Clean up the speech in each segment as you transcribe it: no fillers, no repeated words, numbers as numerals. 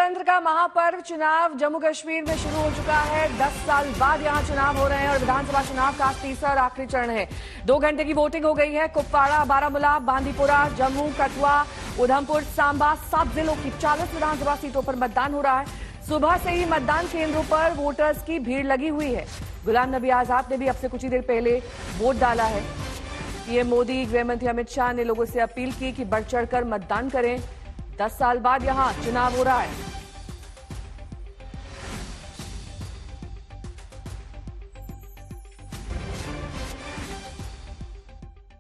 लोकतंत्र का महापर्व चुनाव जम्मू कश्मीर में शुरू हो चुका है। 10 साल बाद यहां चुनाव हो रहे हैं और विधानसभा चुनाव का तीसरा और आखिरी चरण है। 2 घंटे की वोटिंग हो गई है। कुपवाड़ा, बारामूला, बांदीपुरा, जम्मू, कठुआ, उधमपुर, सांबा 7 जिलों की 40 विधानसभा सीटों पर मतदान हो रहा है। सुबह से ही मतदान केंद्रों पर वोटर्स की भीड़ लगी हुई है। गुलाम नबी आजाद ने भी अब से कुछ ही देर पहले वोट डाला है। पीएम मोदी, गृहमंत्री अमित शाह ने लोगों से अपील की कि बढ़ चढ़कर मतदान करें। 10 साल बाद यहां चुनाव हो रहा है।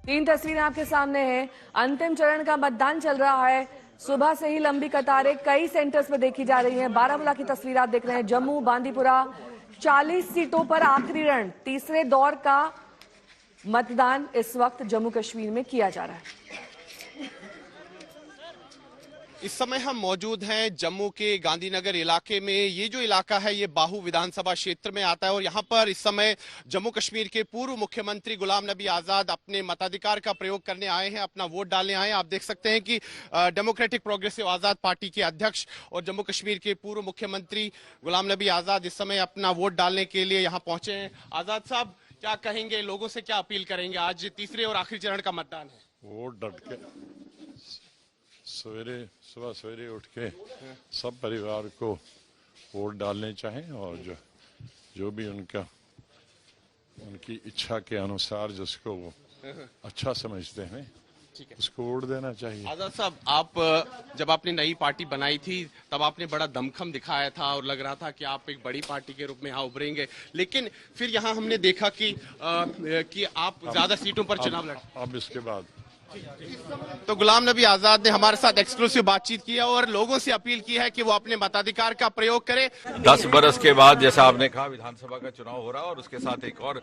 तीन तस्वीरें आपके सामने हैं। अंतिम चरण का मतदान चल रहा है। सुबह से ही लंबी कतारें कई सेंटर्स में देखी जा रही हैं। बारामूला की तस्वीर आप देख रहे हैं। जम्मू, बांदीपुरा 40 सीटों पर आखिरी रण, तीसरे दौर का मतदान इस वक्त जम्मू कश्मीर में किया जा रहा है। इस समय हम मौजूद हैं जम्मू के गांधीनगर इलाके में। ये जो इलाका है ये बाहू विधानसभा क्षेत्र में आता है और यहाँ पर इस समय जम्मू कश्मीर के पूर्व मुख्यमंत्री गुलाम नबी आजाद अपने मताधिकार का प्रयोग करने आए हैं, अपना वोट डालने आए हैं। आप देख सकते हैं कि डेमोक्रेटिक प्रोग्रेसिव आजाद पार्टी के अध्यक्ष और जम्मू कश्मीर के पूर्व मुख्यमंत्री गुलाम नबी आजाद इस समय अपना वोट डालने के लिए यहाँ पहुंचे हैं। आजाद साहब, क्या कहेंगे, लोगों से क्या अपील करेंगे? आज तीसरे और आखिरी चरण का मतदान है। वोट डट के सुबह सवेरे उठ के सब परिवार को वोट डालने चाहें और जो भी उनकी इच्छा के अनुसार जिसको वो अच्छा समझते हैं उसको वोट देना चाहिए। आजाद साहब, आप जब आपने नई पार्टी बनाई थी तब आपने बड़ा दमखम दिखाया था और लग रहा था कि आप एक बड़ी पार्टी के रूप में यहाँ उभरेंगे, लेकिन फिर यहाँ हमने देखा कि आप ज्यादा सीटों पर चुनाव लड़। अब इसके बाद तो गुलाम नबी आजाद ने हमारे साथ एक्सक्लूसिव बातचीत की है और लोगों से अपील की है कि वो अपने मताधिकार का प्रयोग करें। 10 बरस के बाद, जैसा आपने कहा, विधानसभा का चुनाव हो रहा है और उसके साथ एक और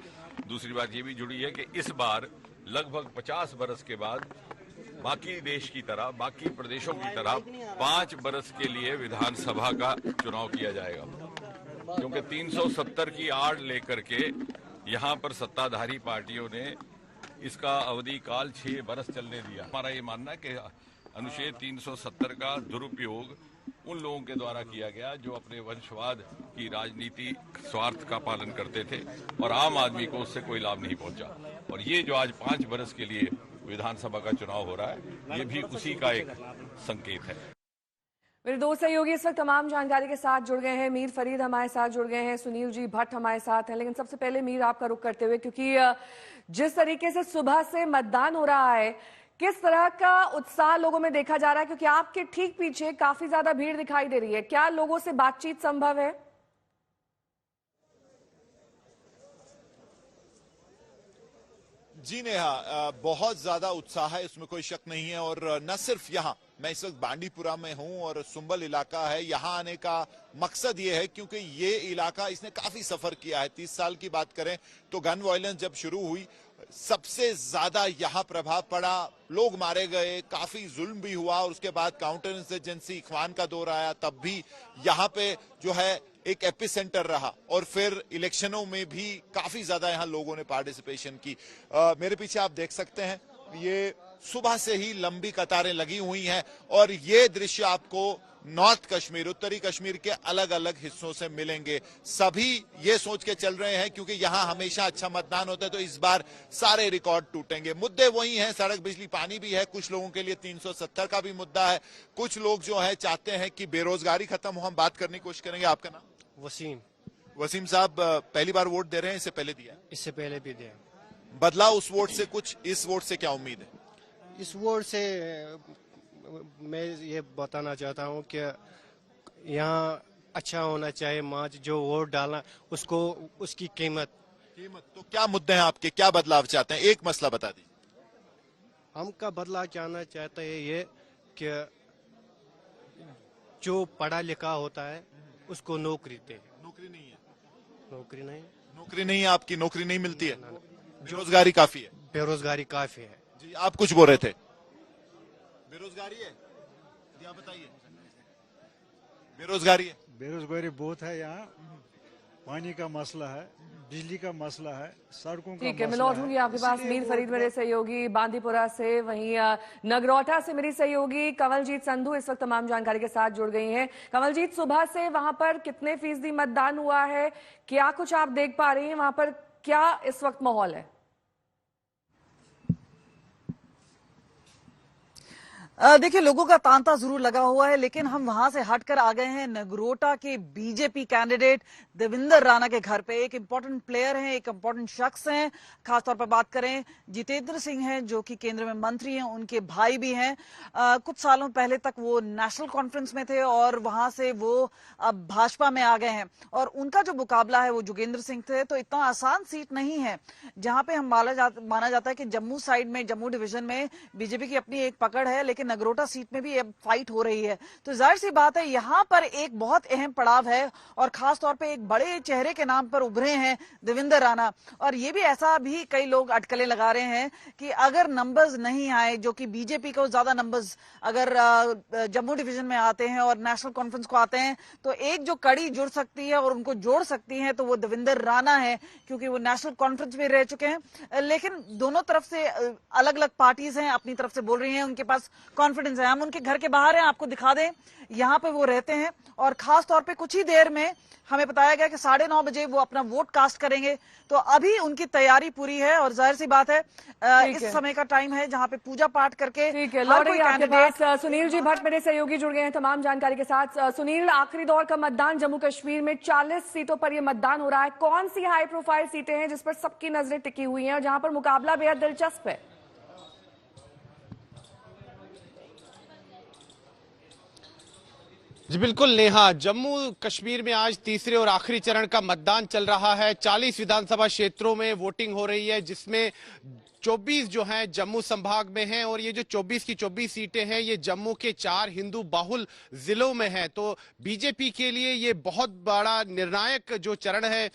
दूसरी बात ये भी जुड़ी है कि इस बार लगभग 50 बरस के बाद बाकी देश की तरह, बाकी प्रदेशों की तरह 5 बरस के लिए विधानसभा का चुनाव किया जाएगा, क्योंकि 370 की आड़ लेकर के यहाँ पर सत्ताधारी पार्टियों ने इसका अवधि काल 6 बरस चलने दिया। हमारा ये मानना है कि अनुच्छेद 370 का दुरुपयोग उन लोगों के द्वारा किया गया जो अपने वंशवाद की राजनीति स्वार्थ का पालन करते थे और आम आदमी को उससे कोई लाभ नहीं पहुंचा। और ये जो आज 5 बरस के लिए विधानसभा का चुनाव हो रहा है, ये भी उसी का एक संकेत है। मेरे दो सहयोगी इस वक्त तमाम जानकारी के साथ जुड़ गए हैं। मीर फरीद हमारे साथ जुड़ गए हैं, सुनील जी भट्ट हमारे साथ हैं। लेकिन सबसे पहले मीर, आपका रुख करते हुए, क्योंकि जिस तरीके से सुबह से मतदान हो रहा है, किस तरह का उत्साह लोगों में देखा जा रहा है? क्योंकि आपके ठीक पीछे काफी ज्यादा भीड़ दिखाई दे रही है। क्या लोगों से बातचीत संभव है? जी नेहा, बहुत ज्यादा उत्साह है, इसमें कोई शक नहीं है। और न सिर्फ यहाँ, मैं इस वक्त बांडीपुरा में हूँ और सुंबल इलाका है। यहाँ आने का मकसद ये है क्योंकि ये इलाका इसने काफी सफर किया है। 30 साल की बात करें तो गन वायलेंस जब शुरू हुई, सबसे ज्यादा यहाँ प्रभाव पड़ा, लोग मारे गए, काफी जुल्म भी हुआ। और उसके बाद काउंटर इंसर्जेंसी इख्वान का दौर आया, तब भी यहाँ पे जो है एक एपिसेंटर रहा। और फिर इलेक्शनों में भी काफी ज्यादा यहाँ लोगों ने पार्टिसिपेशन की। मेरे पीछे आप देख सकते हैं, ये सुबह से ही लंबी कतारें लगी हुई हैं और ये दृश्य आपको नॉर्थ कश्मीर, उत्तरी कश्मीर के अलग अलग हिस्सों से मिलेंगे। सभी ये सोच के चल रहे हैं क्योंकि यहाँ हमेशा अच्छा मतदान होता है, तो इस बार सारे रिकॉर्ड टूटेंगे। मुद्दे वही हैं, सड़क, बिजली, पानी भी है। कुछ लोगों के लिए 370 का भी मुद्दा है। कुछ लोग जो है चाहते हैं कि बेरोजगारी खत्म हो। हम बात करने की कोशिश करेंगे। आपका नाम? वसीम साहब, पहली बार वोट दे रहे हैं? इससे पहले दिया? इससे पहले भी दिया। बदला उस वोट से कुछ, इस वोट से क्या उम्मीद है? इस वोट से मैं ये बताना चाहता हूँ कि यहाँ अच्छा होना चाहिए। मार्च जो वोट डालना उसको, उसकी कीमत। तो क्या मुद्दे हैं आपके, क्या बदलाव चाहते हैं? एक मसला बता दीजिए। हम का बदलाव चाहना चाहते हैं ये कि जो पढ़ा लिखा होता है उसको नौकरी दे। नौकरी नहीं है? नौकरी नहीं है आपकी? नौकरी नहीं मिलती है? बेरोजगारी काफी है? बेरोजगारी काफी है। जी, आप कुछ बोल रहे थे। बेरोजगारी है जी, आप बताइए। बेरोजगारी है? बेरोजगारी बहुत है यहाँ। पानी का मसला है, बिजली का मसला है, सड़कों का ठीक है, मैं मसला लौटूंगी आपके पास। इसलिए मीर वो फरीद मेरे सहयोगी बांदीपुरा से, वहीं नगरोटा से मेरी सहयोगी कमलजीत संधू इस वक्त तमाम जानकारी के साथ जुड़ गई हैं। कमलजीत, सुबह से वहां पर कितने फीसदी मतदान हुआ है, क्या कुछ आप देख पा रही हैं वहां पर, क्या इस वक्त माहौल है? देखिए, लोगों का तांता जरूर लगा हुआ है, लेकिन हम वहां से हटकर आ गए हैं नगरोटा के बीजेपी कैंडिडेट देवेंद्र राणा के घर पे। एक इंपॉर्टेंट प्लेयर हैं, एक इंपॉर्टेंट शख्स हैं। खासतौर पर बात करें जितेंद्र सिंह हैं, जो कि केंद्र में मंत्री हैं, उनके भाई भी हैं। कुछ सालों पहले तक वो नेशनल कॉन्फ्रेंस में थे और वहां से वो अब भाजपा में आ गए हैं, और उनका जो मुकाबला है वो जोगेंद्र सिंह थे। तो इतना आसान सीट नहीं है, जहां पे हम माना जाता है कि जम्मू साइड में, जम्मू डिवीजन में बीजेपी की अपनी एक पकड़ है, लेकिन नगरोटा सीट में भी अब फाइट हो रही है। तो जाहिर सी बात है, यहां पर एक बहुत अहम पड़ाव है, और खास तौर पे एक बड़े चेहरे के नाम पर उभरे हैं देवेंद्र राणा। और ये भी ऐसा भी कई लोग अटकलें लगा रहे हैं कि अगर नंबर्स नहीं आए, जो कि बीजेपी को ज्यादा नंबर्स अगर जम्मू डिवीजन में आते हैं और नेशनल कॉन्फ्रेंस को आते हैं, तो एक जो कड़ी जुड़ सकती है और उनको जोड़ सकती है, तो वो देवेंद्र राणा है, क्योंकि वो नेशनल कॉन्फ्रेंस में रह चुके हैं। लेकिन दोनों तरफ से अलग अलग पार्टीज हैं, अपनी तरफ से बोल रही हैं, उनके पास कॉन्फिडेंस है। हम उनके घर के बाहर हैं, आपको दिखा दें, यहाँ पे वो रहते हैं। और खास तौर पे कुछ ही देर में हमें बताया गया कि 9:30 बजे वो अपना वोट कास्ट करेंगे। तो अभी उनकी तैयारी पूरी है, और जाहिर सी बात है इस समय का टाइम है जहाँ पे पूजा पाठ करके ठीक है, लौटेंगे आपके पास। सुनील जी भट्ट मेरे सहयोगी जुड़ गए हैं तमाम जानकारी के साथ। सुनील, आखिरी दौर का मतदान जम्मू कश्मीर में 40 सीटों पर यह मतदान हो रहा है। कौन सी हाई प्रोफाइल सीटें हैं जिस पर सबकी नजरें टिकी हुई हैं और जहां पर मुकाबला बेहद दिलचस्प है? जी बिल्कुल नेहा, जम्मू कश्मीर में आज तीसरे और आखिरी चरण का मतदान चल रहा है। 40 विधानसभा क्षेत्रों में वोटिंग हो रही है, जिसमें 24 जो हैं जम्मू संभाग में हैं, और ये जो 24 की 24 सीटें हैं ये जम्मू के 4 हिंदू बाहुल जिलों में हैं। तो बीजेपी के लिए ये बहुत बड़ा निर्णायक जो चरण है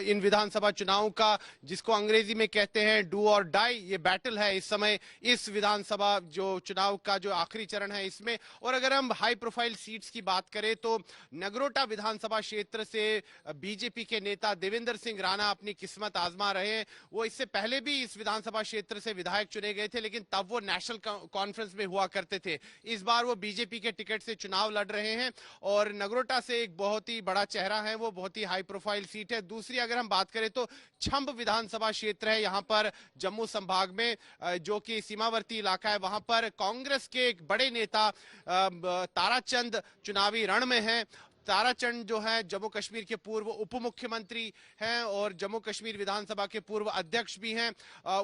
इन विधानसभा चुनावों का, जिसको अंग्रेजी में कहते हैं डू और डाई, ये बैटल है इस समय इस विधानसभा जो चुनाव का जो आखिरी चरण है इसमें। और अगर हम हाई प्रोफाइल सीट्स की बात करें तो नगरोटा विधानसभा क्षेत्र से बीजेपी के नेता देवेंद्र सिंह राणा अपनी किस्मत आजमा रहे हैं। वो इससे पहले भी इस विधानसभा क्षेत्र से विधायक चुने गए थे, लेकिन तब वो नेशनल कॉन्फ्रेंस में हुआ करते थे। इस बार वो बीजेपी के टिकट से चुनाव लड़ रहे हैं, और नगरोटा से एक बहुत ही बड़ा चेहरा है, वो बहुत ही हाई प्रोफाइल सीट है। दूसरी अगर हम बात करें तो छंब विधानसभा क्षेत्र है यहाँ पर जम्मू संभाग में, जो कि सीमावर्ती इलाका है। वहां पर कांग्रेस के एक बड़े नेता ताराचंद चुनावी रण में है। ताराचंद जो है जम्मू कश्मीर के पूर्व उप मुख्यमंत्री हैं और जम्मू कश्मीर विधानसभा के पूर्व अध्यक्ष भी हैं।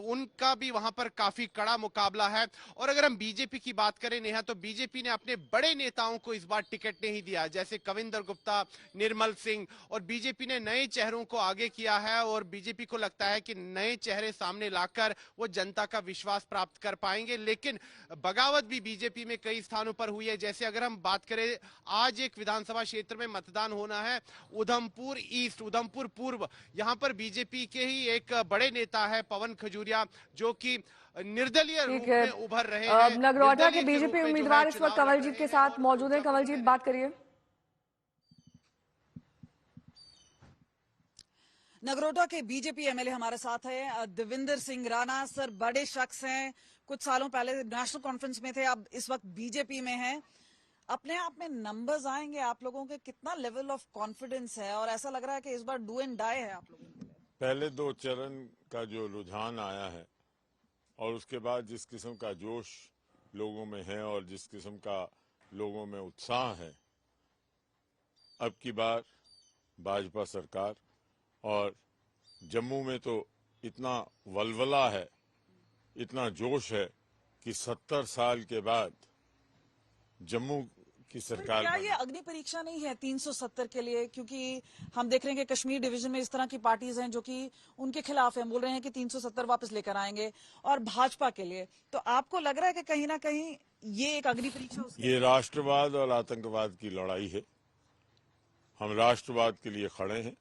उनका भी वहां पर काफी कड़ा मुकाबला है। और अगर हम बीजेपी की बात करें नेहा, तो बीजेपी ने अपने बड़े नेताओं को इस बार टिकट नहीं दिया, जैसे कविंदर गुप्ता, निर्मल सिंह, और बीजेपी ने नए चेहरों को आगे किया है। और बीजेपी को लगता है कि नए चेहरे सामने लाकर वो जनता का विश्वास प्राप्त कर पाएंगे। लेकिन बगावत भी बीजेपी में कई स्थानों पर हुई है। जैसे अगर हम बात करें, आज एक विधानसभा क्षेत्र में मतदान होना है, उधमपुर ईस्ट, उधमपुर पूर्व, यहां पर बीजेपी के ही एक बड़े नेता है पवन खजूरिया, जो कि निर्दलीय रूप में उभर रहे हैं। नगरोटा के बीजेपी उम्मीदवार इस वक्त कमलजीत के साथ मौजूद हैं। कमलजीत, बात करिए। नगरोटा के बीजेपी एमएलए हमारे साथ है देवेंद्र सिंह राणा। सर, बड़े शख्स हैं, कुछ सालों पहले नेशनल कॉन्फ्रेंस में थे, अब इस वक्त बीजेपी में हैं। अपने आप में नंबर्स आएंगे आप लोगों के, कितना लेवल ऑफ कॉन्फिडेंस है, और ऐसा लग रहा है कि इस बार डू एंड डाई है आप लोगों के लिए? पहले 2 चरण का जो रुझान आया है और उसके बाद जिस किस्म का जोश लोगों में है और जिस किस्म का लोगों में उत्साह है, अब की बार भाजपा सरकार, और जम्मू में तो इतना वलवला है, इतना जोश है कि 70 साल के बाद जम्मू की सरकार। क्या ये अग्नि परीक्षा नहीं है 370 के लिए? क्योंकि हम देख रहे हैं कि कश्मीर डिवीजन में इस तरह की पार्टीज हैं जो कि उनके खिलाफ हैं, बोल रहे हैं कि 370 वापस लेकर आएंगे, और भाजपा के लिए। तो आपको लग रहा है कि कहीं ना कहीं ये एक अग्नि परीक्षा? ये राष्ट्रवाद और आतंकवाद की लड़ाई है। हम राष्ट्रवाद के लिए खड़े हैं।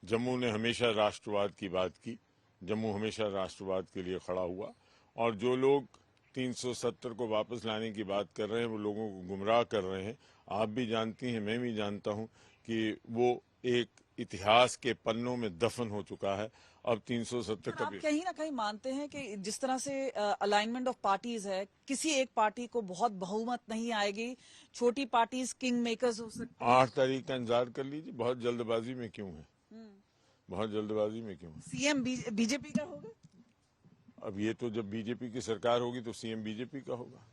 जम्मू ने हमेशा राष्ट्रवाद की बात की, जम्मू हमेशा राष्ट्रवाद के लिए खड़ा हुआ, और जो लोग 370 को वापस लाने की बात कर रहे हैं वो लोगों को गुमराह कर रहे हैं। आप भी जानती हैं, मैं भी जानता हूं कि वो एक इतिहास के पन्नों में दफन हो चुका है। अब 370 आप कहीं ना कहीं मानते हैं कि जिस तरह से अलाइनमेंट ऑफ पार्टीज है, किसी एक पार्टी को बहुत बहुमत नहीं आएगी, छोटी पार्टीज किंग मेकर्स हो सकती 8 तारीख का इंतजार कर लीजिए। बहुत जल्दबाजी में क्यों है? बहुत जल्दबाजी में क्यों है? सीएम बीजेपी का होगा। अब ये तो जब बीजेपी की सरकार होगी तो सीएम बीजेपी का होगा।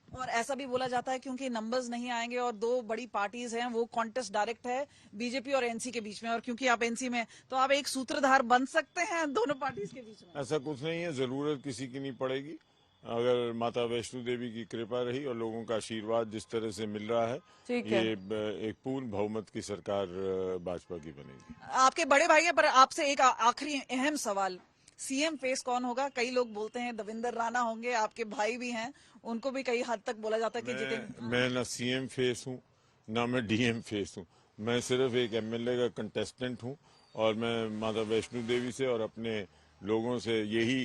और ऐसा भी बोला जाता है क्योंकि नंबर्स नहीं आएंगे और दो बड़ी पार्टीज हैं, वो कॉन्टेस्ट डायरेक्ट है बीजेपी और एनसी के बीच में, और क्योंकि आप एनसी में तो आप एक सूत्रधार बन सकते हैं दोनों पार्टीज के बीच में। ऐसा कुछ नहीं है, जरूरत किसी की नहीं पड़ेगी। अगर माता वैष्णो देवी की कृपा रही और लोगों का आशीर्वाद जिस तरह से मिल रहा है, ये एक पूर्ण बहुमत की सरकार भाजपा की बनेगी। आपके बड़े भाई है, पर आपसे एक आखिरी अहम सवाल, सीएम फेस कौन होगा? कई लोग बोलते हैं देवेंद्र राणा होंगे, आपके भाई भी हैं, उनको भी कई हद तक बोला जाता है कि जितेंद्र। मैं ना सीएम फेस हूँ ना मैं डीएम फेस हूँ, मैं सिर्फ एक एमएलए का कंटेस्टेंट हूँ। और मैं माता वैष्णो देवी से और अपने लोगों से यही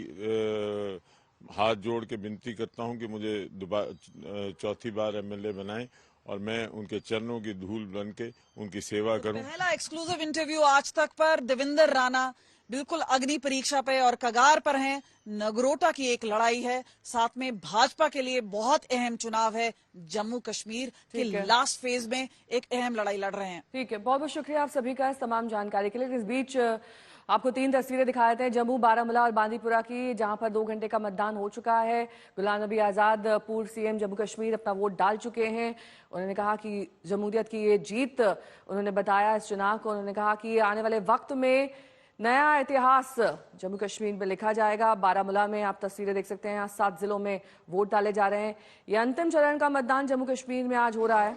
हाथ जोड़ के विनती करता हूं कि मुझे चौथी बार एमएलए बनाएं और मैं उनके चरणों की धूल बन के उनकी सेवा करूं। पहला एक्सक्लूसिव इंटरव्यू आज तक पर देवेंद्र राणा बिल्कुल अग्नि परीक्षा पे और कगार पर हैं। नगरोटा की एक लड़ाई है, साथ में भाजपा के लिए बहुत अहम चुनाव है, जम्मू कश्मीर के लास्ट फेज में एक अहम लड़ाई लड़ रहे हैं। ठीक है, बहुत बहुत शुक्रिया आप सभी का इस तमाम जानकारी के लिए। इस बीच आपको 3 तस्वीरें दिखाए थे जम्मू, बारामूला और बांदीपुरा की, जहां पर 2 घंटे का मतदान हो चुका है। गुलाम नबी आजाद पूर्व सीएम जम्मू कश्मीर अपना वोट डाल चुके हैं। उन्होंने कहा कि जमहूरियत की ये जीत, उन्होंने बताया इस चुनाव को, उन्होंने कहा कि आने वाले वक्त में नया इतिहास जम्मू कश्मीर में लिखा जाएगा। बारामूला में आप तस्वीरें देख सकते हैं, यहाँ 7 जिलों में वोट डाले जा रहे हैं। ये अंतिम चरण का मतदान जम्मू कश्मीर में आज हो रहा है।